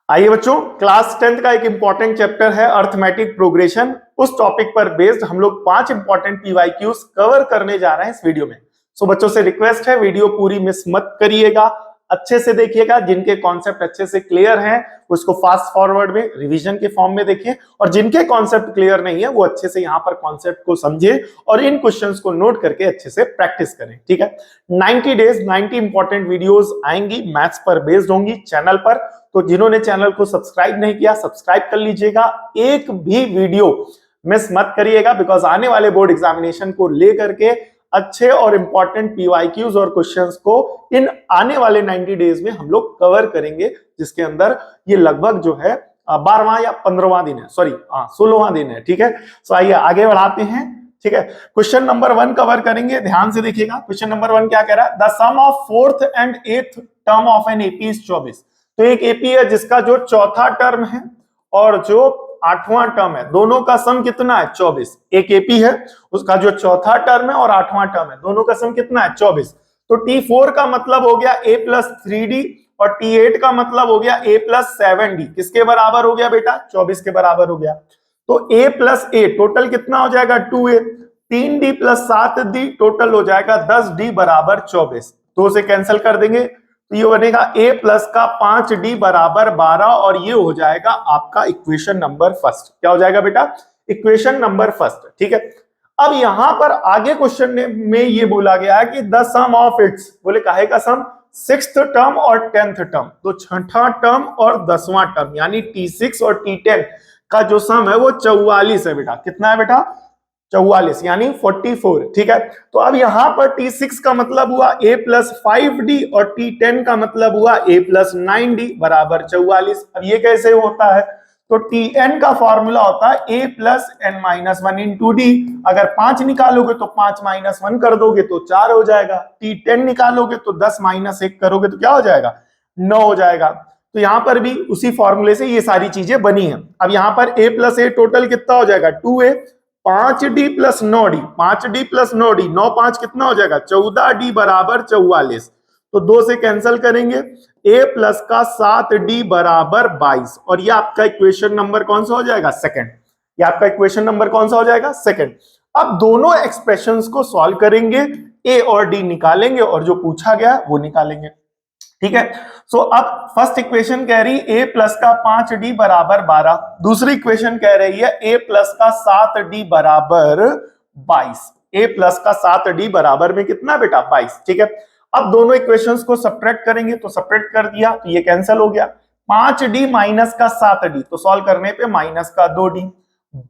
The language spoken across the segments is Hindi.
आइए बच्चों, क्लास 10th का एक इंपॉर्टेंट चैप्टर है अर्थमेटिक प्रोग्रेशन। उस टॉपिक पर बेस्ड हम लोग 5 इंपॉर्टेंट पीवाईक्यूज कवर करने जा रहे हैं इस वीडियो में। सो बच्चों से रिक्वेस्ट है, वीडियो पूरी मिस मत करिएगा, अच्छे से देखिएगा। जिनके कॉन्सेप्ट अच्छे से क्लियर हैं उसको फास्ट फॉरवर्ड में रिवीजन के फॉर्म में देखिए, और जिनके कॉन्सेप्ट क्लियर नहीं है वो अच्छे से यहाँ पर कॉन्सेप्ट को समझे और इन क्वेश्चंस को नोट करके अच्छे से प्रैक्टिस करें। ठीक है, 90 डेज 90 इंपॉर्टेंट वीडियोस आएंगी, मैथ्स पर बेस्ड होंगी चैनल पर। तो जिन्होंने चैनल को सब्सक्राइब नहीं किया सब्सक्राइब कर लीजिएगा, एक भी वीडियो मिस मत करिएगा, बिकॉज आने वाले बोर्ड एग्जामिनेशन को लेकर के अच्छे और इंपॉर्टेंट पीवाईक्यूज और क्वेश्चंस को इन आने वाले 90 डेज में हम लोग कवर करेंगे, जिसके अंदर ये लगभग जो है 12वां या 15वां दिन है, सॉरी 16वां दिन है। ठीक है, तो आइए आगे बढ़ाते हैं। ठीक है, क्वेश्चन नंबर 1 कवर करेंगे, ध्यान से देखिएगा। क्वेश्चन नंबर 1 क्या कह रहा है? The sum of 4th and 8th term of an AP is 24। तो एक एपी है जिसका जो चौथा टर्म है और जो 8वां टर्म है, दोनों का सम कितना है? 24। एक एपी है, उसका जो चौथा टर्म है और 8वां टर्म है, दोनों का सम कितना है? 24। तो T4 का मतलब हो गया a प्लस 3d और T8 का मतलब हो गया a प्लस 7d। किसके बराबर हो गया बेटा? 24 के बराबर हो गया। तो a प्लस a टोटल कितना हो जाएगा? 2a। 3d plus 7d total हो जाएगा 10d बराबर 24। तो उसे कैंसिल कर देंगे तो ये बनेगा a प्लस का 5d बराबर 12, और ये हो जाएगा आपका इक्वेशन नंबर फर्स्ट। क्या हो जाएगा बेटा? Equation number first. ठीक है, अब यहां पर आगे क्वेश्चन में ये बोला गया है कि द सम ऑफ इट्स, बोले काहे का सम? 6th टर्म और 10th टर्म। तो छठा टर्म और 10वां टर्म यानी T6 और T10 का जो सम है वो 44 है बेटा। कितना है बेटा? 44 यानी 44। ठीक है, तो अब यहां पर T6 का मतलब हुआ a प्लस 5d और T10 का मतलब हुआ a प्लस 9d बराबर 44। अब ये कैसे होता है? तो Tn का फॉर्मूला होता है a plus n minus 1 into D. अगर 5 निकालोगे तो 5 माइनस 1 कर दोगे तो 4 हो जाएगा। T10 निकालोगे तो 10 माइनस 1 करोगे तो क्या हो जाएगा? 9 हो जाएगा। तो यहां पर भी उसी फॉर्मूले से ये सारी चीजें बनी है। अब यहां पर a प्लस a टोटल कितना हो जाएगा? 2a। 5d plus 9d, 5d plus 9d, 9 5 कितना हो जाएगा? 14d बराबर 44। तो 2 से कैंसिल करेंगे, a प्लस का 7d बराबर 22, और ये आपका इक्वेशन नंबर कौन सा हो जाएगा? सेकंड। ये आपका इक्वेशन नंबर कौन सा हो जाएगा? सेकंड। अब दोनों एक्सप्रेशंस को सॉल्व करेंगे, a और d निकालेंगे और जो पूछा गया वो निकालेंगे। ठीक है, सो अब फर्स्ट इक्वेशन कह रही a प्लस का 5d बराबर 12, दूसरी इक्वेशन कह रही है a प्लस का 7d बराबर 22। a प्लस का 7d बराबर में कितना बेटा? 22। ठीक है, अब दोनों इक्वेशंस को सब्ट्रैक्ट करेंगे, तो सब्ट्रैक्ट कर दिया तो ये कैंसिल हो गया। 5d माइनस का 7d तो सॉल्व करने पे माइनस का 2d,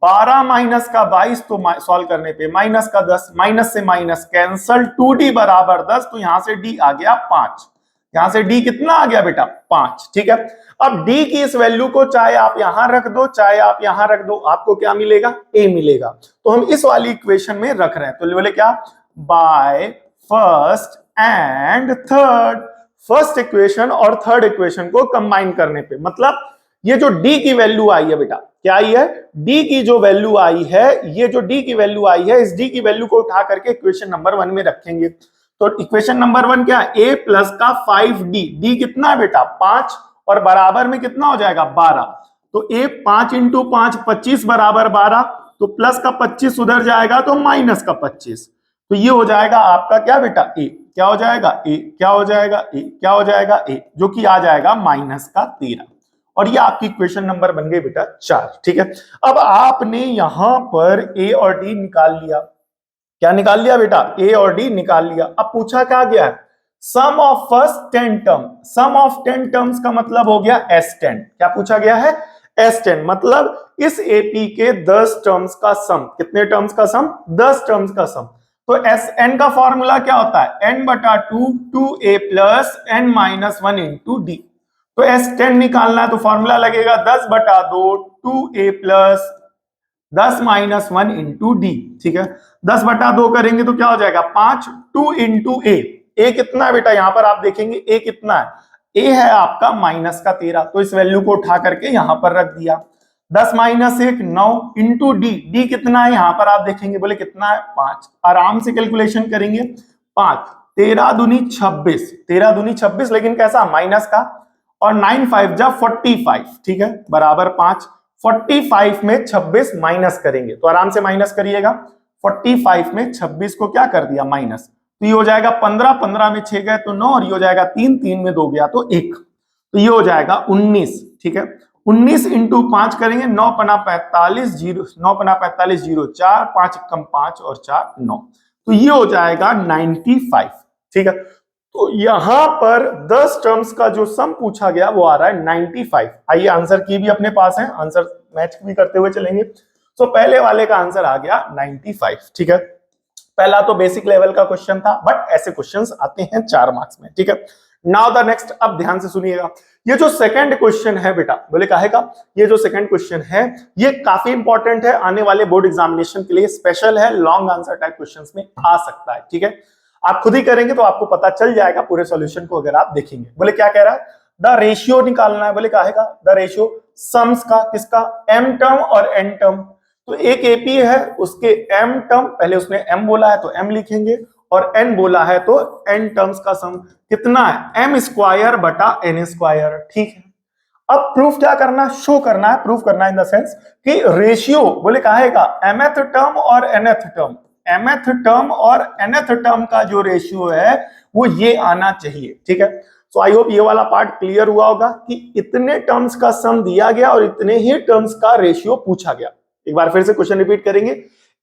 12 माइनस का 22 तो सॉल्व करने पे माइनस का 10, माइनस से माइनस कैंसल, 2d बराबर 10, तो यहां से d आ गया 5। यहां से d कितना आ गया बेटा? 5। ठीक है, अब d की इस वैल्यू को चाहे आप यहां रख दो चाहे आप यहां रख दो, आपको क्या मिलेगा? a मिलेगा। तो हम इस वाली इक्वेशन में रख रहे हैं, तो बोले क्या? By first and third. First equation और थर्ड इक्वेशन को कंबाइन करने पे, मतलब ये जो d की वैल्यू आई है बेटा, क्या आई है? d की जो वैल्यू आई है, ये जो d की वैल्यू आई है, इस d की वैल्यू को उठा करके इक्वेशन नंबर 1 में रखेंगे। तो इक्वेशन नंबर 1 क्या है? a प्लस का 5d, d कितना है बेटा? 5, और बराबर में कितना हो जाएगा? 12। तो a 5 इंटू 5 25 बराबर 12, तो प्लस का 25 उधर जाएगा तो माइनस का 25। तो ये हो जाएगा आपका क्या बेटा? a। क्या हो जाएगा? a। क्या हो जाएगा? a। क्या हो जाएगा? a, जो कि आ जाएगा माइनस का 13। और ये आपकी इक्वेशन नंबर बन गई बेटा 4। ठीक है, अब आपने यहां पर a और d निकाल लिया। क्या निकाल लिया बेटा? a और d निकाल लिया। अब पूछा क्या गया है? Sum of first 10 term. Sum of 10 terms का मतलब हो गया S10। क्या पूछा गया है? S10, मतलब इस AP के 10 टर्म्स का सम। कितने टर्म्स का सम? 10 टर्म्स का सम। तो Sn का फॉर्मूला क्या होता है? n बटा 2 2a plus n minus 1 into D. तो S10 निकालना है तो फॉर्मूला लगेगा 10 बटा 2 2a plus 10 minus 1 into D. ठीक है, 10 बटा 2 करेंगे तो क्या हो जाएगा? 5। 2 इंटू ए कितना है बेटा? यहां पर आप देखेंगे ए कितना है? ए है आपका माइनस का 13, तो इस वैल्यू को उठा करके यहां पर रख दिया। 10 माइनस 1 9 इंटू डी, डी कितना है? यहां पर आप देखेंगे, बोले कितना है? 5। आराम से कैलकुलेशन करेंगे, 5 13 दूनी 26, 13 दूनी 26, लेकिन कैसा? माइनस का। और 9 5 जा 45, ठीक है, बराबर 5। 45 में 26 माइनस करेंगे तो आराम से माइनस करिएगा। 45 में 26 को क्या कर दिया माइनस, तो ये हो जाएगा 15, 15 में 6 गए तो 9, और ये हो जाएगा 3, 3 में 2 गया तो 1, तो ये हो जाएगा 19, ठीक है। 19 इंटू 5 करेंगे, 9 पना 45, 9 पना 45, 0 4, 5 कम 5 और 4 9, तो ये हो जाएगा 95, ठीक है। तो यहां पर 10 टर्म्स का जो सम पूछा गया वो आ रहा है 95। आइए आंसर की भी अपने पास है, आंसर मैच भी करते हुए चलेंगे। तो पहले वाले का आंसर आ गया 95, ठीक है। पहला तो बेसिक लेवल का क्वेश्चन था, बट ऐसे क्वेश्चंस आते हैं 4 मार्क्स में, ठीक है। नाउ द नेक्स्ट, अब ध्यान से सुनिएगा। ये जो सेकंड क्वेश्चन है बेटा, बोले काहे का, ये जो सेकंड क्वेश्चन है ये काफी इंपॉर्टेंट है, आने वाले बोर्ड एग्जामिनेशन के लिए स्पेशल है, लॉन्ग आंसर टाइप क्वेश्चंस में आ सकता है, ठीक है। आप खुद ही करेंगे तो आपको पता चल जाएगा पूरे सॉल्यूशन को अगर आप देखेंगे। बोले क्या कह रहा है, द रेशियो निकालना है। बोले काहे का, द रेशियो सम्स का, किसका, एम टर्म और एन टर्म। तो एक एपी है, उसके एम टर्म, पहले उसने एम बोला है तो एम लिखेंगे, और एन बोला है तो एन टर्म्स का सम कितना है, एम स्क्वायर बटा एन स्क्वायर, ठीक है। अब प्रूफ क्या करना, शो करना है, प्रूफ करना है इन द सेंस कि रेशियो, बोले काहे का, एमएथ टर्म और एनएथ टर्म, एमएथ टर्म और एनएथ टर्म का जो रेशियो है वो ये आना चाहिए, ठीक है। सो आई होप ये वाला पार्ट क्लियर हुआ होगा कि इतने टर्म्स का सम दिया गया और इतने ही टर्म्स का रेशियो पूछा गया। एक बार फिर से क्वेश्चन रिपीट करेंगे,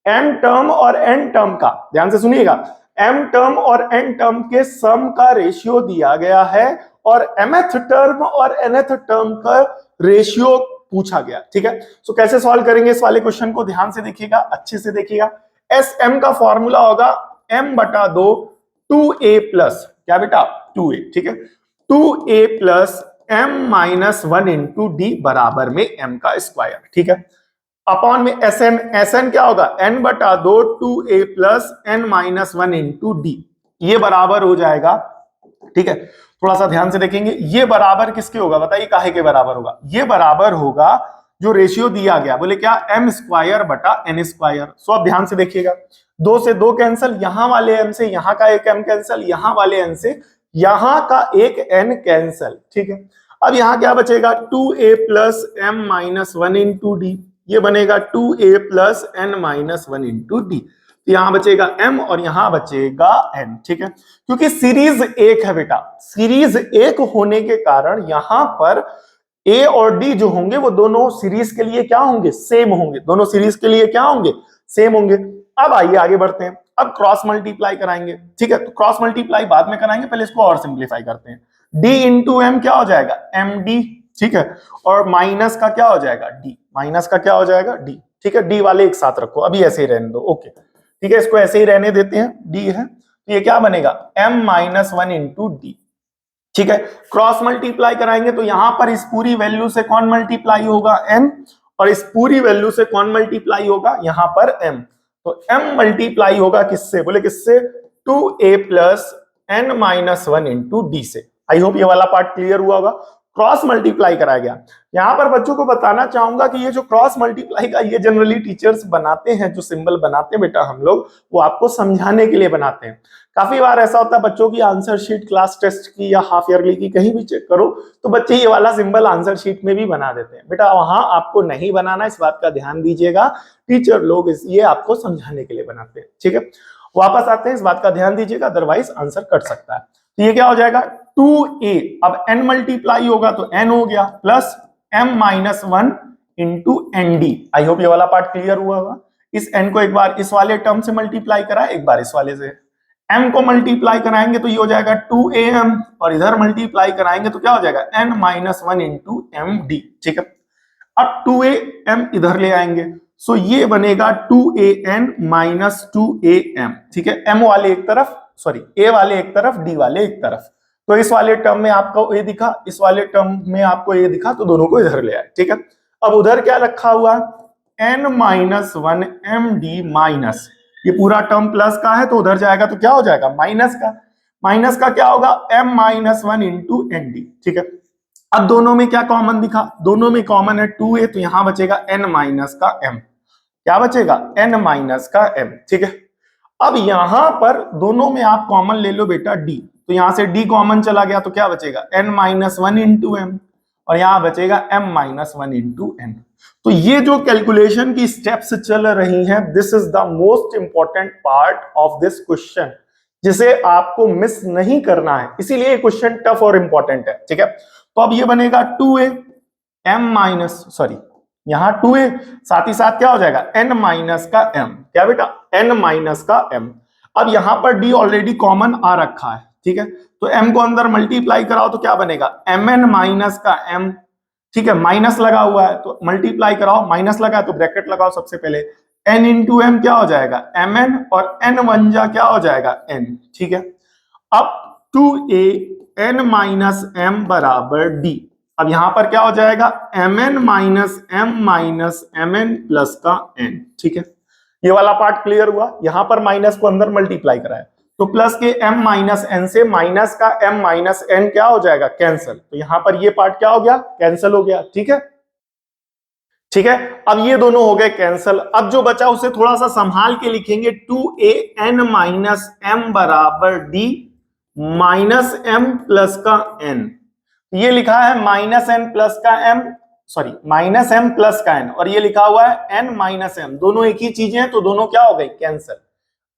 एम टर्म और एन टर्म का, ध्यान से सुनिएगा, एम टर्म और एन टर्म के सम का रेशियो दिया गया है और mth टर्म और nth टर्म का रेशियो पूछा गया, ठीक है। सो कैसे सॉल्व करेंगे इस वाले क्वेश्चन को, ध्यान से देखिएगा, अच्छे से देखिएगा। एस एम का फॉर्मूला होगा m बटा 2 2a प्लस, क्या बेटा, 2a, ठीक है, 2a plus m minus 1 into D बराबर में m का स्क्वायर, ठीक है, अपॉन में एसएन, एसएन क्या होगा, n बटा 2 2a plus n minus 1 into D, ये बराबर हो जाएगा, ठीक है। थोड़ा सा ध्यान से देखेंगे, ये बराबर किसके होगा, बताइए काहे के बराबर होगा, ये बराबर होगा जो रेशियो दिया गया, बोले क्या, एम स्क्वायर बटा एन स्क्वायर। सो अब ध्यान से देखिएगा, 2 से 2 कैंसिल, यहां वाले m से यहां का एक m कैंसिल, यहां वाले n से यहां का एक n कैंसिल, ठीक है। अब यहां क्या बचेगा, 2a plus m minus 1 into D, ये बनेगा 2a plus n minus 1 into D, तो यहां बचेगा m और यहां बचेगा n, ठीक है। क्योंकि सीरीज एक है बेटा, सीरीज एक होने के कारण यहां पर a और d जो होंगे वो दोनों सीरीज के लिए क्या होंगे, सेम होंगे, दोनों सीरीज के लिए क्या होंगे, सेम होंगे। अब आइए आगे बढ़ते हैं, अब क्रॉस मल्टीप्लाई कराएंगे, ठीक है। तो क्रॉस मल्टीप्लाई बाद में कराएंगे, पहले इसको और सिंप्लीफाई करते हैं। d इंटू एम क्या हो जाएगा, md, ठीक है, और माइनस का क्या हो जाएगा, d, माइनस का क्या हो जाएगा, d, ठीक है। d वाले एक साथ रखो, अभी ऐसे ही रहने दो, ओके, ठीक है, इसको ऐसे ही रहने देते हैं, d है, तो ये क्या बनेगा, m माइनस 1 इंटू डी, ठीक है। क्रॉस मल्टीप्लाई कराएंगे तो यहां पर इस पूरी वैल्यू से कौन मल्टीप्लाई होगा, m, और इस पूरी वैल्यू से कौन मल्टीप्लाई होगा, यहां पर m, तो m मल्टीप्लाई होगा किससे, बोले किससे, 2a plus n minus 1 into d से। आई होप ये वाला पार्ट क्लियर हुआ होगा, क्रॉस मल्टीप्लाई कराया गया। यहां पर बच्चों को बताना चाहूंगा कि ये जो क्रॉस मल्टीप्लाई का ये जनरली टीचर्स बनाते हैं, जो सिंबल बनाते हैं बेटा हम लोग, वो आपको समझाने के लिए बनाते हैं। काफी बार ऐसा होता है बच्चों की आंसर शीट क्लास टेस्ट की या हाफ ईयरली की कहीं भी चेक करो तो बच्चे ये वाला सिंबल आंसर शीट में भी बना देते हैं, बेटा वहां आपको नहीं बनाना, इस बात का ध्यान दीजिएगा, टीचर लोग ये आपको समझाने के लिए बनाते हैं, ठीक है। वापस आते हैं, इस बात का ध्यान दीजिएगा, अदरवाइज आंसर कट सकता है। तो ये क्या हो जाएगा, 2a, अब n मल्टीप्लाई होगा तो n हो गया, plus m minus 1 into n d. I hope ये वाला पार्ट क्लियर हुआ होगा। इस n को एक बार इस वाले टर्म से मल्टीप्लाई करा, एक बार इस वाले से, m को मल्टीप्लाई कराएंगे तो ये हो जाएगा 2am, और इधर मल्टीप्लाई कराएंगे तो क्या हो जाएगा, n minus 1 into m d, ठीक है। अब 2am इधर ले आएंगे, सो ये बनेगा 2an माइनस 2am, ठीक है। m वाले एक तरफ, सॉरी a वाले एक तरफ, d वाले एक तरफ, तो इस वाले टर्म में आपको a दिखा, इस वाले टर्म में आपको a दिखा, तो दोनों को इधर ले आए, ठीक है। अब उधर क्या रखा हुआ, n माइनस 1 md माइनस, ये पूरा टर्म प्लस का है तो उधर जाएगा तो क्या हो जाएगा, माइनस का, माइनस का क्या होगा, m minus 1 into n d, ठीक है। अब दोनों में क्या कॉमन दिखा, दोनों में कॉमन है 2a, तो यहां बचेगा n माइनस का m, क्या बचेगा, n माइनस का m, ठीक है। अब यहां पर दोनों में आप कॉमन ले लो बेटा d, तो यहां से d कॉमन चला गया तो क्या बचेगा n-1 इंटू m, और यहां बचेगा m-1 इंटू n। तो ये जो कैलकुलेशन की स्टेप्स चल रही हैं, this is the most important part of this question, जिसे आपको मिस नहीं करना है, इसीलिए क्वेश्चन टफ और इंपॉर्टेंट है। ठीक है, तो अब ये बनेगा 2a m माइनस, सॉरी यहां 2a, साथ ही साथ क्या हो जाएगा n माइनस का m, क्या बेटा n माइनस का m। अब यहां पर d ऑलरेडी कॉमन आ रखा है, ठीक है, तो m को अंदर मल्टीप्लाई कराओ तो क्या बनेगा mn माइनस का m, ठीक है, माइनस लगा हुआ है तो मल्टीप्लाई कराओ, माइनस लगा है तो ब्रैकेट लगाओ सबसे पहले, n इंटू m क्या हो जाएगा mn, और n वन जा क्या हो जाएगा n, ठीक है। अब 2a n माइनस m बराबर d, अब यहां पर क्या हो जाएगा mn माइनस mn प्लस का n, ठीक है, ये वाला पार्ट क्लियर हुआ। यहां पर माइनस को अंदर मल्टीप्लाई कराया तो प्लस के m माइनस n से माइनस का m माइनस n क्या हो जाएगा कैंसिल, तो यहां पर ये पार्ट क्या हो गया कैंसिल हो गया, ठीक है। ठीक है, अब ये दोनों हो गए कैंसिल। अब जो बचा उसे थोड़ा सा संभाल के लिखेंगे, 2an माइनस m बराबर d माइनस m प्लस का n, ये लिखा है माइनस n प्लस का m, sorry minus m plus का n, और ये लिखा हुआ है n माइनस m, दोनों एक ही चीजें हैं तो दोनों क्या हो गई कैंसिल।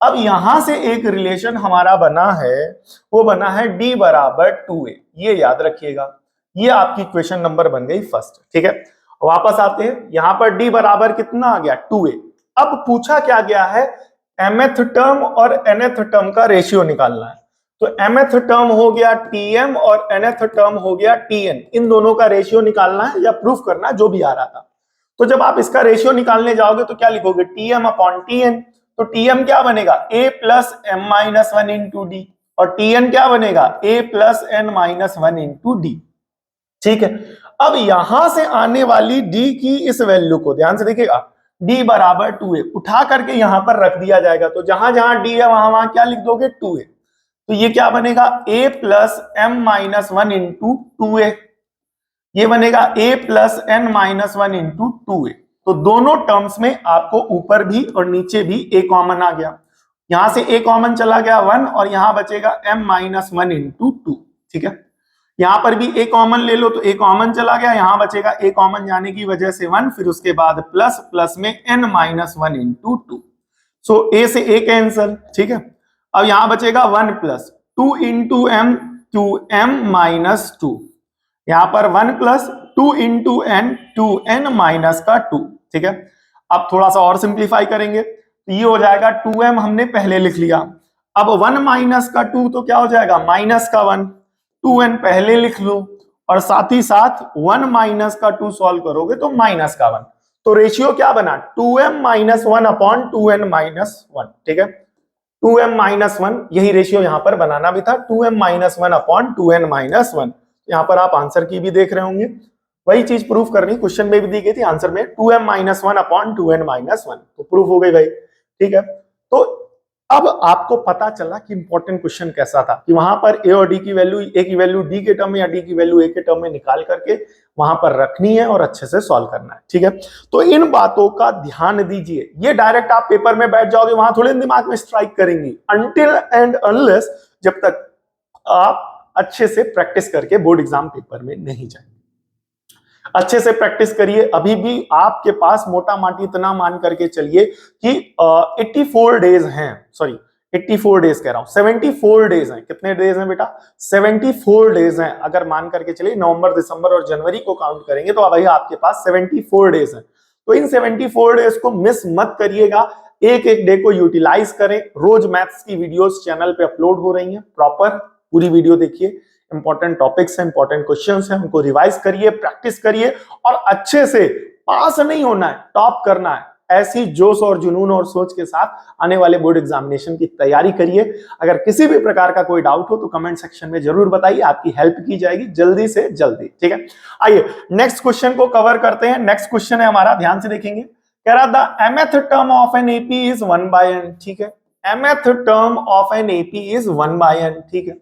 अब यहां से एक रिलेशन हमारा बना है, वो बना है d बराबर 2a, ये याद रखिएगा, ये आपकी क्वेश्चन नंबर बन गई फर्स्ट। ठीक है, वापस आते हैं, यहां पर d बराबर कितना आ गया 2a। अब पूछा क्या गया है mth टर्म और nth टर्म का रेशियो निकालना है, तो mth टर्म हो गया tm और nth टर्म हो गया tn, इन दोनों का रेशियो निकालना है या प्रूफ करना, जो भी आ रहा था। तो जब आप इसका रेशियो निकालने जाओगे तो क्या लिखोगे tm अपॉन tn, तो tm क्या बनेगा a plus m minus 1 into D, और tn क्या बनेगा a plus n minus 1 into D. ठीक है, अब यहां से आने वाली d की इस वैल्यू को ध्यान से देखिएगा, d बराबर 2a उठा करके यहां पर रख दिया जाएगा, तो जहां जहां d है वहां वहां क्या लिख दोगे 2a, तो ये क्या बनेगा a plus m minus 1 into 2a, ये बनेगा a plus n minus 1 into 2a। तो दोनों टर्म्स में आपको ऊपर भी और नीचे भी a कॉमन आ गया, यहां से a कॉमन चला गया 1, और यहां बचेगा m माइनस 1 इंटू 2। ठीक है, यहां पर भी a कॉमन ले लो तो a कॉमन चला गया, यहां बचेगा a कॉमन जाने की वजह से 1, फिर उसके बाद प्लस, प्लस में n minus 1 into 2, so a से a कैंसल। ठीक है, अब यहां बचेगा 1 plus 2 into m, 2m minus 2, यहां पर 1 plus 2 into n, 2n minus का 2। ठीक है, अब थोड़ा सा और सिंप्लीफाई करेंगे तो ये हो जाएगा 2m हमने पहले लिख लिया, अब 1 माइनस का 2 तो क्या हो जाएगा माइनस का 1, 2n पहले लिख लो, और साथ ही साथ 1 माइनस का 2 सॉल्व करोगे तो माइनस का 1, तो रेशियो क्या बना 2m minus 1 upon 2n minus 1। ठीक है, 2m माइनस 1, यही रेशियो यहां पर बनाना भी था, 2m minus 1 upon 2n minus 1। यहां पर आप आंसर की भी देख रहे होंगे, वही चीज प्रूफ करनी, क्वेश्चन में भी दी गई थी आंसर में 2m minus 1 upon 2n minus 1, तो प्रूफ हो गई भाई। ठीक है, तो अब आपको पता चला कि इंपॉर्टेंट क्वेश्चन कैसा था, कि वहां पर a और d की वैल्यू, a की वैल्यू d के टर्म में या d की वैल्यू a के टर्म में निकाल करके वहां पर रखनी है और अच्छे से सॉल्व करना है। ठीक है, तो इन बातों का ध्यान दीजिए, ये डायरेक्ट आप पेपर में बैठ जाओगे वहां थोड़े दिमाग में स्ट्राइक करेंगी, अनटिल एंड अनलेस जब तक आप अच्छे से प्रैक्टिस करके बोर्ड एग्जाम पेपर में नहीं जाएंगे। अच्छे से प्रैक्टिस करिए, अभी भी आपके पास मोटा माटी इतना मान करके चलिए कि 84 डेज हैं, सॉरी 84 डेज कह रहा हूं, 74 डेज हैं। कितने डेज हैं बेटा 74 डेज हैं, अगर मान करके चलिए नवंबर, दिसंबर और जनवरी को काउंट करेंगे तो अभी आपके पास 74 डेज हैं। तो इन 74 डेज को मिस मत करिएगा, एक एक डे को यूटिलाइज करें। रोज मैथ्स की वीडियोस चैनल पे अपलोड हो रही हैं, प्रॉपर पूरी वीडियो देखिए, इंपॉर्टेंट टॉपिक्स हैं, इंपॉर्टेंट क्वेश्चंस हैं, उनको रिवाइज करिए, प्रैक्टिस करिए, और अच्छे से पास नहीं होना है, टॉप करना है। ऐसी जोश और जुनून और सोच के साथ आने वाले बोर्ड एग्जामिनेशन की तैयारी करिए। अगर किसी भी प्रकार का कोई डाउट हो तो कमेंट सेक्शन में जरूर बताइए, आपकी हेल्प की जाएगी जल्दी से जल्दी। ठीक है, आइए नेक्स्ट क्वेश्चन को कवर करते हैं। नेक्स्ट क्वेश्चन है हमारा, ध्यान से देखेंगे, कह रहा the mth term of an AP is 1 by n। ठीक है, mth term of an AP is 1 by n। ठीक है,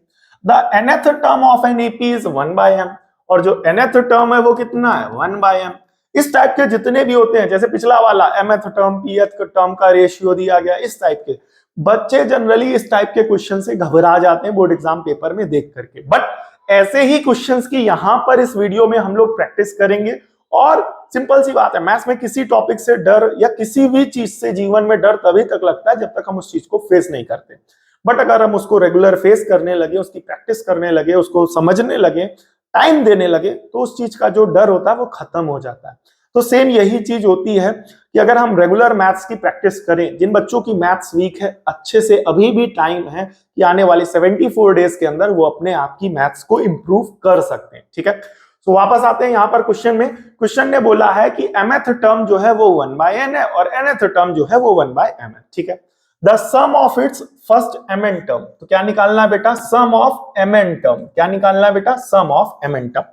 the nth term of an AP is 1 by m, और जो nth टर्म है वो कितना है 1 by m। इस टाइप के जितने भी होते हैं, जैसे पिछला वाला mth टर्म pth टर्म का रेशियो दिया गया, इस टाइप के बच्चे जनरली इस टाइप के क्वेश्चन से घबरा जाते हैं बोर्ड एग्जाम पेपर में देख करके, बट ऐसे ही क्वेश्चंस की यहां पर इस वीडियो में हम लोग प्रैक्टिस करेंगे। और सिंपल सी बात है, मैथ्स में किसी टॉपिक से डर या किसी भी चीज से जीवन में डर तभी तक लगता है जब तक हम उस चीज को फेस नहीं करते। बट अगर हम उसको रेगुलर फेस करने लगे, उसकी प्रैक्टिस करने लगे, उसको समझने लगे, टाइम देने लगे, तो उस चीज का जो डर होता है वो खत्म हो जाता है। तो सेम यही चीज होती है कि अगर हम रेगुलर मैथ्स की प्रैक्टिस करें, जिन बच्चों की मैथ्स वीक है, अच्छे से अभी भी टाइम है कि आने वाले 74 डेज के अंदर वो अपने आप की मैथ्स को इंप्रूव कर सकते हैं। ठीक है, तो वापस आते हैं यहाँ पर क्वेश्चन में। क्वेश्चन ने बोला है कि mth टर्म जो है वो 1/n है और nth टर्म जो है वो 1/m है। ठीक है, the sum of its first mn term, तो क्या निकालना है बेटा? Sum of mn term. क्या निकालना है बेटा? Sum of mn term.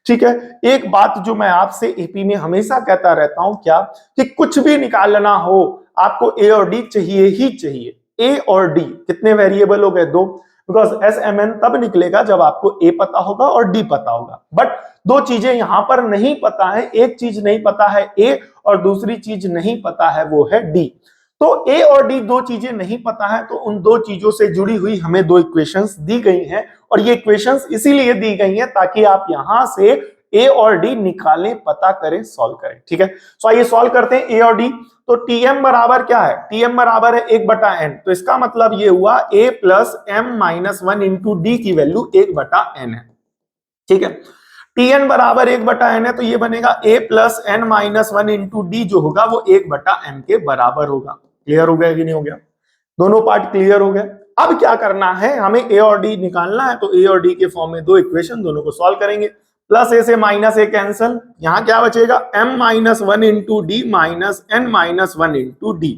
ठीक है, एक बात जो मैं आपसे एपी में हमेशा कहता रहता हूं, क्या कि कुछ भी निकालना हो आपको ए और डी चाहिए ही चाहिए। ए और डी कितने वेरिएबल हो गए? 2, बिकॉज एस एम एन तब निकलेगा जब आपको ए पता होगा और डी पता होगा। बट दो चीजें यहां पर नहीं पता है, एक चीज नहीं पता है ए और दूसरी चीज नहीं पता है वो है डी। तो ए और डी दो चीजें नहीं पता है, तो उन दो चीजों से जुड़ी हुई हमें दो इक्वेशंस दी गई हैं और ये इक्वेशंस इसीलिए दी गई हैं ताकि आप यहां से ए और डी निकालें, पता करें, सॉल्व करें। ठीक है, सो आइए सॉल्व करते हैं ए और डी। तो टीएम बराबर क्या है? टीएम बराबर है 1/n, तो इसका मतलब ये हुआ a plus m minus 1 into D की वैल्यू 1/n है। ठीक है, tn बराबर 1/n है, तो ये बनेगा a plus n minus 1 into D जो होगा वो 1/m के बराबर होगा। क्लियर हो गया कि नहीं हो गया? दोनों पार्ट क्लियर हो गए। अब क्या करना है, हमें ए और डी निकालना है, तो ए और डी के फॉर्म में दो इक्वेशन, दोनों को सॉल्व करेंगे। प्लस ए से माइनस ए कैंसल, यहां क्या बचेगा? m minus 1 into D minus n minus 1 into D,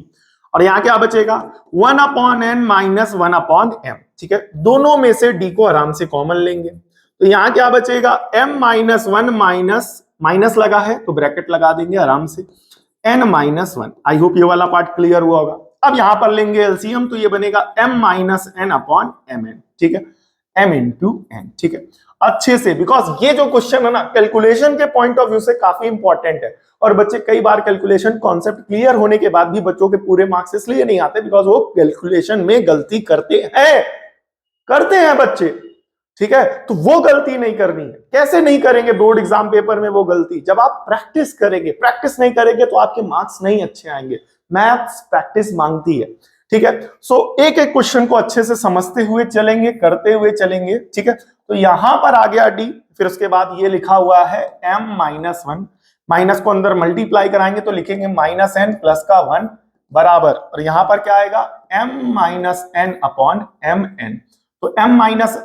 और यहां क्या बचेगा? 1/n minus 1/m। ठीक है, दोनों में से डी को आराम से कॉमन लेंगे, तो यहां क्या बचेगा? m माइनस 1 माइनस माइनस लगा है तो ब्रैकेट लगा देंगे आराम से, n माइनस 1। आई होप ये वाला पार्ट क्लियर हुआ होगा। अब यहां पर लेंगे एलसीएम, तो ये बनेगा m minus n upon mn। ठीक है, m इंटू n। ठीक है, अच्छे से, बिकॉज ये जो क्वेश्चन है ना कैलकुलेशन के पॉइंट ऑफ व्यू से काफी इंपॉर्टेंट है, और बच्चे कई बार कैलकुलेशन कॉन्सेप्ट क्लियर होने के बाद भी बच्चों के पूरे मार्क्स इसलिए नहीं आते बिकॉज वो कैलकुलेशन में गलती करते हैं बच्चे। ठीक है, तो वो गलती नहीं करनी है। कैसे नहीं करेंगे बोर्ड एग्जाम पेपर में वो गलती? जब आप प्रैक्टिस करेंगे। प्रैक्टिस नहीं करेंगे तो आपके मार्क्स नहीं अच्छे आएंगे। मैथ्स प्रैक्टिस मांगती है। ठीक है, सो एक एक क्वेश्चन को अच्छे से समझते हुए चलेंगे, करते हुए चलेंगे। ठीक है, तो यहां पर आ गया डी, फिर उसके बाद ये लिखा हुआ है m माइनस 1, माइनस को अंदर मल्टीप्लाई कराएंगे तो लिखेंगे माइनस n प्लस का 1 बराबर, और यहां पर क्या आएगा? m minus n upon m n। तो m माइनस,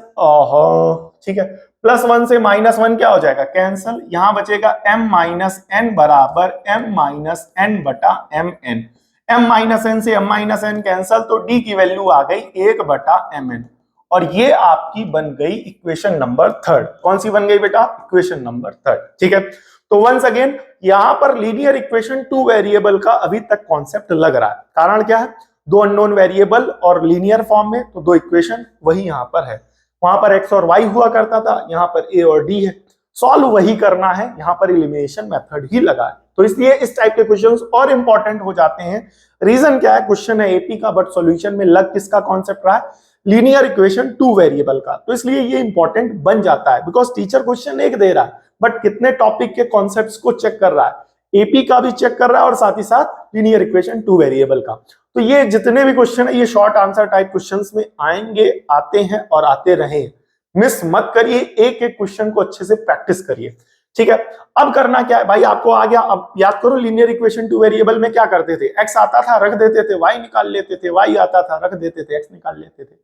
ठीक है, प्लस 1 से माइनस 1 क्या हो जाएगा? कैंसल। यहां बचेगा m माइनस n बराबर m माइनस n बटा m n। m minus n से m माइनस n कैंसल, तो d की वैल्यू आ गई 1/mn, और ये आपकी बन गई इक्वेशन नंबर 3। कौन सी बन गई बेटा? Equation number 3। ठीक है, तो वंस अगेन यहां पर लीनियर इक्वेशन 2 वेरिएबल का अभी तक कॉन्सेप्ट लग रहा है। कारण क्या है? दो अननोन वेरिएबल और लीनियर फॉर्म में, तो दो इक्वेशन वही यहां पर है। वहां पर x और y हुआ करता था, यहां पर a और d है। सॉल्व वही करना है, यहां पर एलिमिनेशन मेथड ही लगा है, तो इसलिए इस टाइप के क्वेश्चंस और इंपॉर्टेंट हो जाते हैं। रीजन क्या है? क्वेश्चन है एपी का, बट सॉल्यूशन में लग किसका कॉन्सेप्ट रहा है? लीनियर इक्वेशन 2 वेरिएबल का, तो इसलिए ये इंपॉर्टेंट बन जाता है। बिकॉज टीचर क्वेश्चन एक दे रहा है बट कितने टॉपिक के कॉन्सेप्ट्स को चेक कर रहा है, एपी का भी चेक कर रहा है और साथ ही साथ लीनियर इक्वेशन 2 वेरिएबल का। तो ये जितने भी क्वेश्चन है ये शॉर्ट आंसर टाइप क्वेश्चंस में आएंगे, आते हैं और आते रहे। मिस मत करिए, एक एक क्वेश्चन को अच्छे से प्रैक्टिस करिए। ठीक है, अब करना क्या है भाई? आपको आ गया, अब याद करो लीनियर इक्वेशन 2 वेरिएबल में क्या करते थे? x आता था रख देते थे, y निकाल लेते थे, y आता था रख देते थे, x निकाल लेते थे।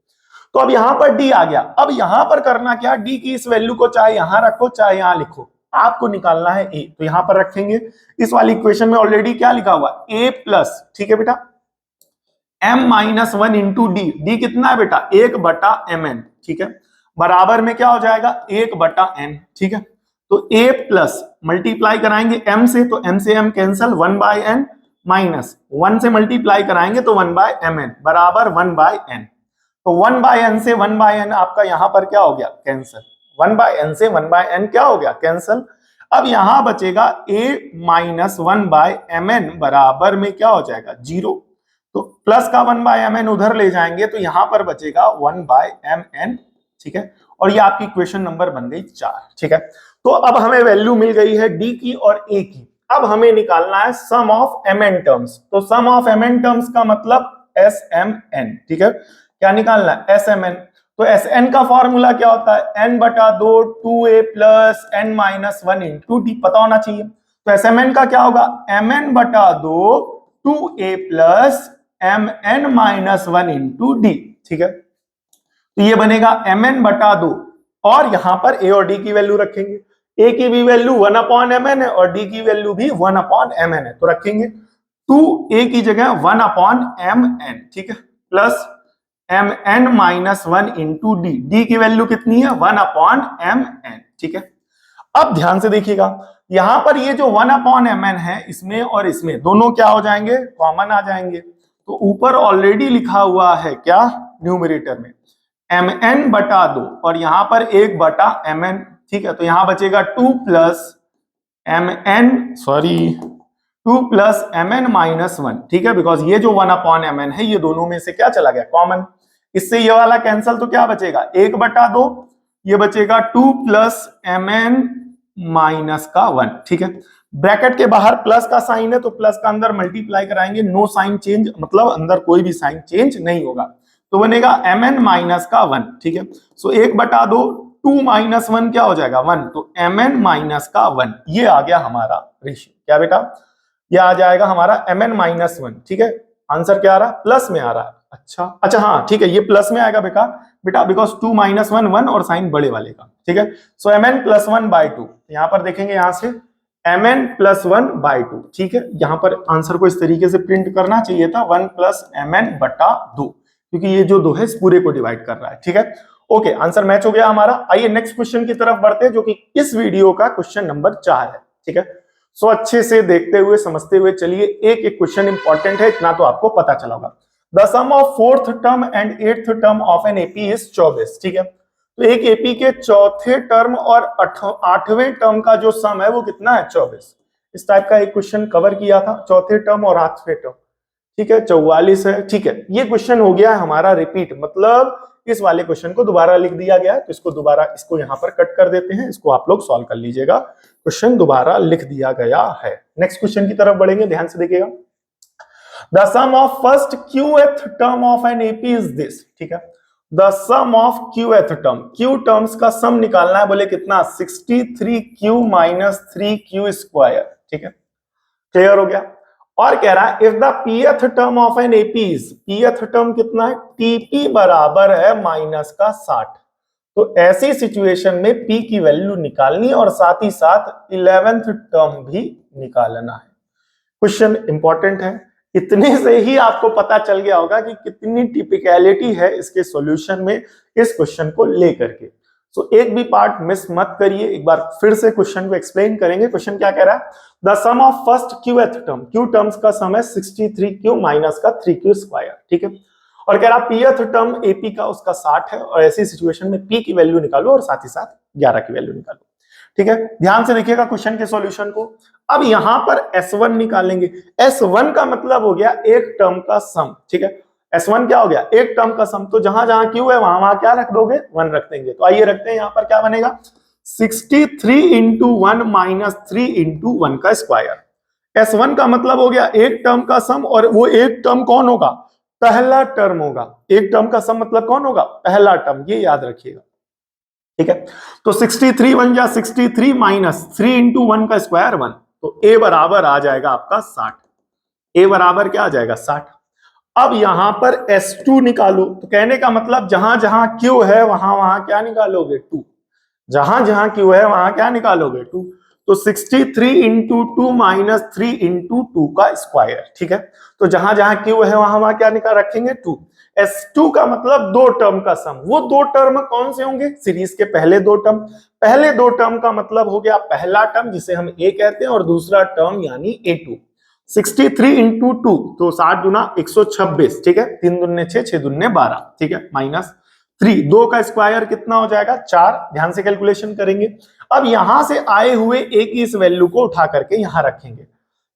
तो अब यहां पर d आ गया। अब यहां पर करना क्या? d की इस वैल्यू को चाहे यहां रखो चाहे यहां लिखो, आपको निकालना है a, तो यहां पर रखेंगे। इस वाली इक्वेशन में ऑलरेडी क्या लिखा हुआ? a प्लस, ठीक है बेटा, m minus 1 into D. D कितना है बेटा? 1/mn। ठीक है, बराबर में क्या हो जाएगा? 1/n। ठीक है, तो a प्लस मल्टीप्लाई कराएंगे m से, तो m से m कैंसल, 1/n माइनस 1 से मल्टीप्लाई कराएंगे तो 1/mn बराबर 1/n। तो 1/n से 1/n आपका यहां पर क्या हो गया? कैंसल। 1/n से 1/n क्या हो गया? कैंसल। अब यहां बचेगा a माइनस 1/mn बराबर में क्या हो जाएगा? 0। तो प्लस का 1/mn उधर ले जाएंगे तो यहां पर बचेगा 1/mn, ठीक है। और ये आपकी क्वेश्चन नंबर बन गई 4, ठीक है। तो अब हमें वैल्यू मिल गई है डी की और ए की। अब हमें निकालना है सम ऑफ mn टर्म्स। तो सम ऑफ mn टर्म्स का मतलब SMN, ठीक है। क्या निकालना है? SMN। तो SN का फॉर्मूला क्या होता है? n/2 2a plus n minus 1 into D, पता होना चाहिए। तो SMN का क्या होगा? mn/2 2a plus mn minus 1 into D, ठीक है। तो ये बनेगा mn/2 और यहां पर a और d की वैल्यू रखेंगे। a की भी वैल्यू 1/mn है और d की वैल्यू भी 1/mn है, तो रखेंगे 2a की जगह 1/mn, ठीक है, plus mn minus 1 into D. D की वैल्यू कितनी है? 1/mn, ठीक है। अब ध्यान से देखिएगा, यहां पर ये जो 1/mn है, इसमें और इसमें दोनों क्या हो जाएंगे? कॉमन आ जाएंगे। तो ऊपर ऑलरेडी लिखा हुआ है क्या? न्यूमरेटर में mn/2 और यहां पर 1/mn, ठीक है। तो यहां बचेगा 2 प्लस mn माइनस 1, ठीक है, बिकॉज ये जो 1/mn है ये दोनों में से क्या चला गया? कॉमन। इससे ये वाला कैंसल, तो क्या बचेगा? 1/2, ये बचेगा 2 प्लस mn माइनस का 1, ठीक है। ब्रैकेट के बाहर प्लस का साइन है तो प्लस का अंदर मल्टीप्लाई कराएंगे, नो साइन चेंज, मतलब अंदर कोई भी साइन चेंज नहीं होगा, तो बनेगा mn माइनस का 1, ठीक है। सो 1/2 2 माइनस 1 क्या हो जाएगा? 1, तो mn माइनस का 1, ये आ गया हमारा रेशियो। क्या बेटा? ये आ जाएगा हमारा mn माइनस 1, ठीक है। आंसर क्या आ रहा है? प्लस में आ रहा है। अच्छा हाँ, ठीक है, ये प्लस में आएगा बेटा बिकॉज 2 माइनस 1 1 और साइन बड़े वाले का, ठीक है। सो mn प्लस 1/2, यहां पर देखेंगे, यहां से mn प्लस 1/2, ठीक है। यहां पर आंसर को इस तरीके से प्रिंट करना चाहिए था, 1 प्लस mn/2, क्योंकि ये जो 2 है इस पूरे को डिवाइड कर रहा है, ठीक है। ओके, आंसर मैच हो गया हमारा। आइए नेक्स्ट क्वेश्चन की तरफ बढ़ते हैं, जो कि इस वीडियो का क्वेश्चन नंबर 4 है, ठीक है। सो अच्छे से देखते हुए समझते हुए चलिए, एक एक क्वेश्चन इंपॉर्टेंट है, इतना तो आपको पता चला होगा। The sum of 4th term and 8th term of an AP is 24, ठीक है। तो एक एपी के चौथे टर्म और 8वें टर्म का जो सम है वो कितना है? 24। इस टाइप का एक क्वेश्चन कवर किया था, चौथे टर्म और 8वें टर्म, ठीक है, 44 है, ठीक है। ये क्वेश्चन हो गया हमारा रिपीट, मतलब इस वाले क्वेश्चन को दोबारा लिख दिया गया है, तो इसको दोबारा, इसको यहां पर कट कर देते हैं, इसको आप लोग सॉल्व कर लीजिएगा, क्वेश्चन दोबारा लिख दिया गया है। नेक्स्ट क्वेश्चन की तरफ बढ़ेंगे, ध्यान से देखिएगा। The sum of first qth term of an AP is this, ठीक है। The sum of qth term, q terms का सम निकालना है, बोले कितना? 63q माइनस 3q स्क्वायर, ठीक है, क्लियर हो गया। और कह रहा है if the pth term of an AP is, pth term कितना है? टीपी बराबर है माइनस का 60। तो ऐसी सिचुएशन में p की वैल्यू निकालनी और साथ ही साथ 11th टर्म भी निकालना है। क्वेश्चन इंपॉर्टेंट है, इतने से ही आपको पता चल गया होगा कि कितनी टिपिकलिटी है इसके सॉल्यूशन में, इस क्वेश्चन को लेकर के। सो एक भी पार्ट मिस मत करिए, एक बार फिर से क्वेश्चन को एक्सप्लेन करेंगे। क्वेश्चन क्या कह रहा है? The sum of first qth term, q terms का सम है 63q माइनस का 3q स्क्वायर, ठीक है। और कह रहा pth टर्म एपी का उसका 60 है, और ऐसी सिचुएशन में p की वैल्यू निकालो और साथ ही साथ 11 की वैल्यू निकालो, ठीक है। ध्यान से देखिएगा क्वेश्चन के सॉल्यूशन को। अब यहां पर S1 निकालेंगे। S1 का मतलब हो गया एक टर्म का सम, ठीक है। S1 क्या हो गया? एक टर्म का सम। तो जहां जहां Q है वहां वहां क्या रख दोगे? 1 रख देंगे। तो आइए रखते हैं, यहां पर क्या बनेगा? 63 इंटू 1 माइनस 3 इंटू 1 का स्क्वायर। S1 का मतलब हो गया एक टर्म का सम, और वो एक टर्म कौन होगा? पहला टर्म होगा। एक टर्म का सम मतलब कौन होगा? पहला टर्म, ये याद रखिएगा, ठीक है। तो 63 1 जा 63 माइनस 3 इंटू 1 का स्क्वायर 1, तो a बराबर आ जाएगा आपका 60। a बराबर क्या आ जाएगा? 60। अब यहां पर S2 निकालो। तो कहने का मतलब जहां जहां Q है वहां वहां क्या निकालोगे? 2। जहां जहां Q है वहां क्या निकालोगे? 2। तो 63 इंटू 2 माइनस 3 इंटू 2 का स्क्वायर, ठीक है। तो जहां जहां Q है वहां वहां क्या निकाल रखेंगे? 2। S2 का मतलब दो टर्म का सम। वो दो टर्म कौन से होंगे? सीरीज के पहले दो टर्म। पहले दो टर्म का मतलब हो गया पहला टर्म जिसे हम A कहते हैं, और दूसरा टर्म यानी A2। 63 इंटू 2, तो 60 गुना 126, ठीक है। 3 दूने 6, 6 दूने 12, ठीक है, माइनस 3। 2 का स्क्वायर कितना हो जाएगा? 4। ध्यान से कैलकुलेशन करेंगे। अब यहां से आए हुए A की इस वैल्यू को उठा करके यहां रखेंगे।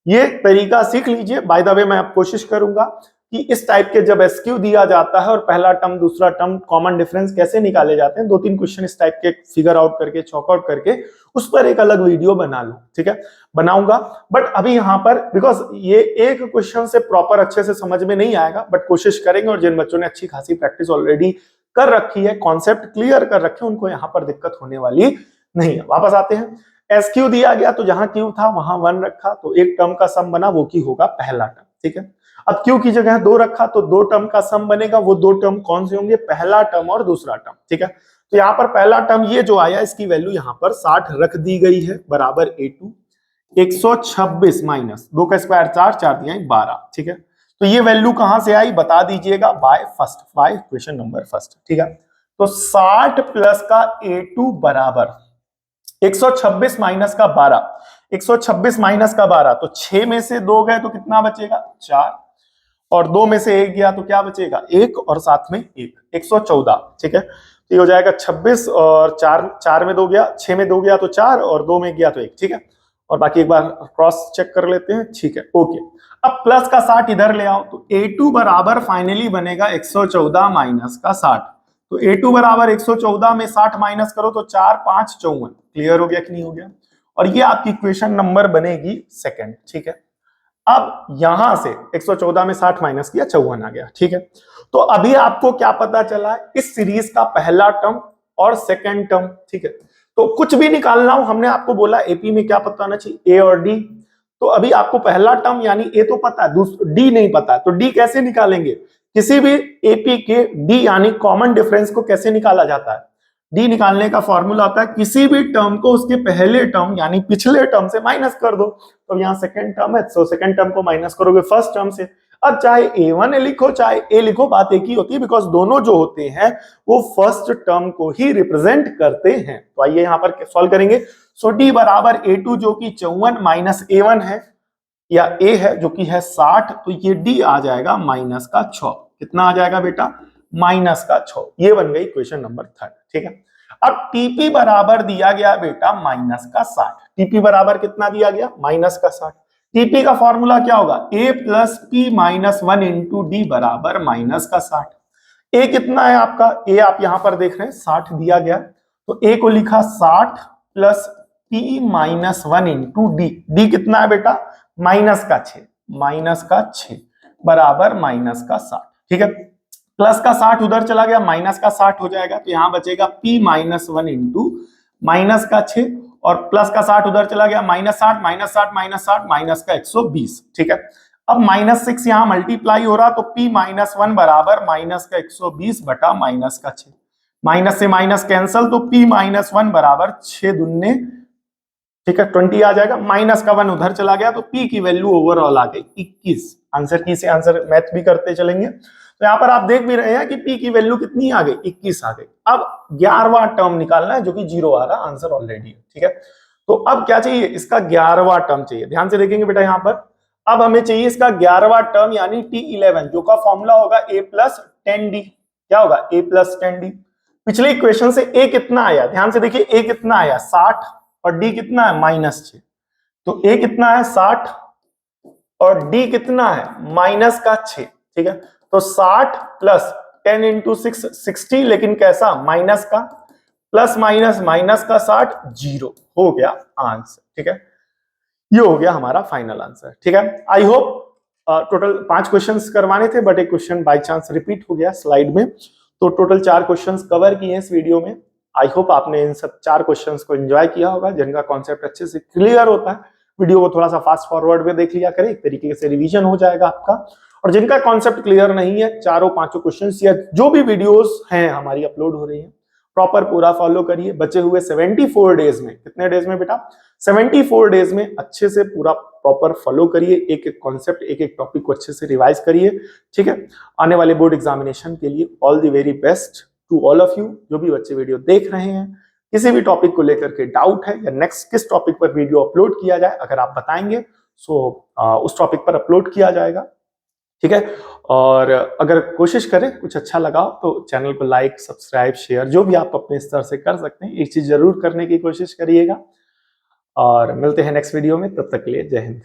ये तरीका सीख लीजिए। बाय द वे मैं अब कोशिश करूंगा कि इस टाइप के जब एसक्यू दिया जाता है और पहला टर्म दूसरा टर्म कॉमन डिफरेंस कैसे निकाले जाते हैं, 2-3 क्वेश्चन इस टाइप के फिगर आउट करके चॉक आउट करके उस पर एक अलग वीडियो बना लो, ठीक है, बनाऊंगा। बट अभी यहाँ पर बिकॉज ये एक क्वेश्चन से प्रॉपर अच्छे से समझ में नहीं आएगा, बट कोशिश करेंगे, और जिन बच्चों ने अच्छी खासी प्रैक्टिस ऑलरेडी कर रखी है, कॉन्सेप्ट क्लियर कर रखे हैं, उनको यहाँ पर दिक्कत होने वाली नहीं है। वापस आते हैं, एस क्यू दिया गया तो जहां क्यू था वहां 1 रखा, तो एक टर्म का सम बना, वो की होगा पहला टर्म, ठीक है। अब क्यू की जगह 2 रखा तो 2 टर्म का सम बनेगा, वो 2 टर्म कौन से होंगे, पहला टर्म और दूसरा टर्म, ठीक है। तो यहाँ पर पहला टर्म ये जो आया इसकी वैल्यू यहाँ पर 60 रख दी गई है, बराबर A2 126 माइनस 2 का स्क्वायर 4, 4 दिया 12, ठीक है। तो ये वैल्यू कहां से आई बता दीजिएगा, बाय क्वेश्चन नंबर फर्स्ट, ठीक है। तो 60 प्लस का A2 बराबर 126 माइनस का 12, 126 माइनस का 12, तो 6 में से 2 गए तो कितना बचेगा 4, और 2 में से 1 गया तो क्या बचेगा 1, और साथ में 1, 114, ठीक है। तो ये हो जाएगा 26 और 4 में 2 गया, 6 में 2 गया तो 4, और 2 में गया तो 1, ठीक है। और बाकी एक बार क्रॉस चेक कर लेते हैं, ठीक है, ओके। अब प्लस का 60 इधर ले आओ, तो A2 बराबर फाइनली बनेगा 114 माइनस का 60, तो A2 बराबर 114 में 60 माइनस करो तो 4 5 54, क्लियर हो गया कि नहीं हो गया, और ये आपकी इक्वेशन नंबर बनेगी सेकंड, ठीक है। अब यहां से 114 में 60 माइनस किया 54 आ गया, ठीक है। तो अभी आपको क्या पता चला, इस सीरीज का पहला टर्म और सेकंड टर्म, ठीक है। तो कुछ भी निकालना हो, हमने आपको बोला एपी में क्या पता होना चाहिए, ए और डी। तो अभी आपको पहला टर्म यानी ए तो पता है, डी नहीं पता है, तो डी कैसे निकालेंगे, किसी भी एपी के डी यानी कॉमन डिफरेंस को कैसे निकाला जाता है, डी निकालने का फॉर्मूला होता है किसी भी टर्म को उसके पहले टर्म यानी पिछले टर्म से माइनस कर दो। तो यहाँ सेकंड टर्म है, तो सेकंड टर्म को माइनस करोगे फर्स्ट टर्म से। अब चाहे A1 लिखो चाहे ए लिखो, बात एक ही होती है, बिकॉज दोनों जो होते हैं वो फर्स्ट टर्म को ही रिप्रेजेंट करते हैं। तो आइए यहाँ पर सॉल्व करेंगे। सो डी बराबर A2 जो कि 54 माइनस A1 है, या A है जो कि है 60, तो ये D आ जाएगा माइनस का 6, कितना आ जाएगा बेटा माइनस का 6। ये बन गई क्वेश्चन नंबर 3, ठीक है। अब टीपी बराबर दिया गया बेटा माइनस का 60, टीपी बराबर कितना दिया गया माइनस का 60। टीपी का फॉर्मूला क्या होगा, a plus P minus 1 into D बराबर माइनस का 60। a कितना है आपका, a आप यहां पर देख रहे हैं 60 दिया गया, तो a को लिखा 60 plus p minus 1 into D, D कितना है बेटा माइनस का 6, माइनस का 6 बराबर माइनस का 60, ठीक है। प्लस का 60 उधर चला गया, माइनस का 60 हो जाएगा, तो यहां बचेगा p माइनस 1 इंटू माइनस का 6, और प्लस का 60 उधर चला गया, माइनस 60 माइनस 60 माइनस 60 माइनस का 120, ठीक है। अब माइनस 6 यहां मल्टीप्लाई हो रहा, तो p माइनस 1 बराबर माइनस का 120 बटा माइनस का 6, माइनस से माइनस कैंसल, तो p माइनस 1 बराबर 6 दूने, ठीक है 20 आ जाएगा, माइनस का 1 उधर चला गया, तो p की वैल्यू ओवरऑल आ गई 21। आंसर की से आंसर मैथ भी करते चलेंगे, तो यहां पर आप देख भी रहे हैं कि p की वैल्यू कितनी आ गई 21 आ गई। अब 11वां टर्म निकालना है जो कि 0 आ रहा, आंसर ऑलरेडी है, ठीक है। तो अब क्या चाहिए, इसका 11वां टर्म चाहिए, ध्यान से देखेंगे बेटा यहां पर। अब हमें चाहिए इसका 11वां टर्म यानी T11 जो का फॉर्मूला होगा a प्लस 10d, क्या होगा a प्लस 10d। पिछले इक्वेशन से a कितना आया, ध्यान से देखिए a कितना आया 60 और d कितना है माइनस 6, तो a कितना है 60 और d कितना है माइनस का 6, ठीक है। तो 60 प्लस 10 इंटू 6 60, लेकिन कैसा माइनस का, प्लस माइनस माइनस का 60, 0 हो गया आंसर, ठीक है। ये हो गया हमारा फाइनल आंसर, ठीक है। आई होप टोटल 5 क्वेश्चंस करवाने थे, बट एक क्वेश्चन बाय चांस रिपीट हो गया स्लाइड में, तो टोटल 4 क्वेश्चंस कवर किए हैं इस वीडियो में। आई होप आपने इन सब 4 क्वेश्चंस को एंजॉय किया होगा, जिनका कॉन्सेप्ट अच्छे से क्लियर होता है। वीडियो को थोड़ा सा फास्ट फॉरवर्ड में देख लिया करें, एक तरीके से रिवीजन हो जाएगा आपका। और जिनका कॉन्सेप्ट क्लियर नहीं है, चारों पांचों क्वेश्चंस या जो भी वीडियोस हैं हमारी अपलोड हो रही हैं, प्रॉपर पूरा फॉलो करिए। बचे हुए 74 डेज में, कितने डेज में बेटा 74 डेज में अच्छे से पूरा प्रॉपर फॉलो करिए, एक एक कॉन्सेप्ट एक एक टॉपिक को अच्छे से रिवाइज करिए, ठीक है। आने वाले बोर्ड एग्जामिनेशन के लिए all the very best to all of you. जो भी बच्चे वीडियो देख रहे हैं, किसी भी टॉपिक को लेकर के डाउट है या नेक्स्ट किस टॉपिक पर वीडियो अपलोड किया जाए, अगर आप बताएंगे सो उस टॉपिक पर अपलोड किया जाएगा, ठीक है। और अगर कोशिश करें कुछ अच्छा लगा तो चैनल को लाइक सब्सक्राइब शेयर जो भी आप अपने स्तर से कर सकते हैं, एक चीज जरूर करने की कोशिश करिएगा। और मिलते हैं नेक्स्ट वीडियो में, तब तक के लिए जय हिंद।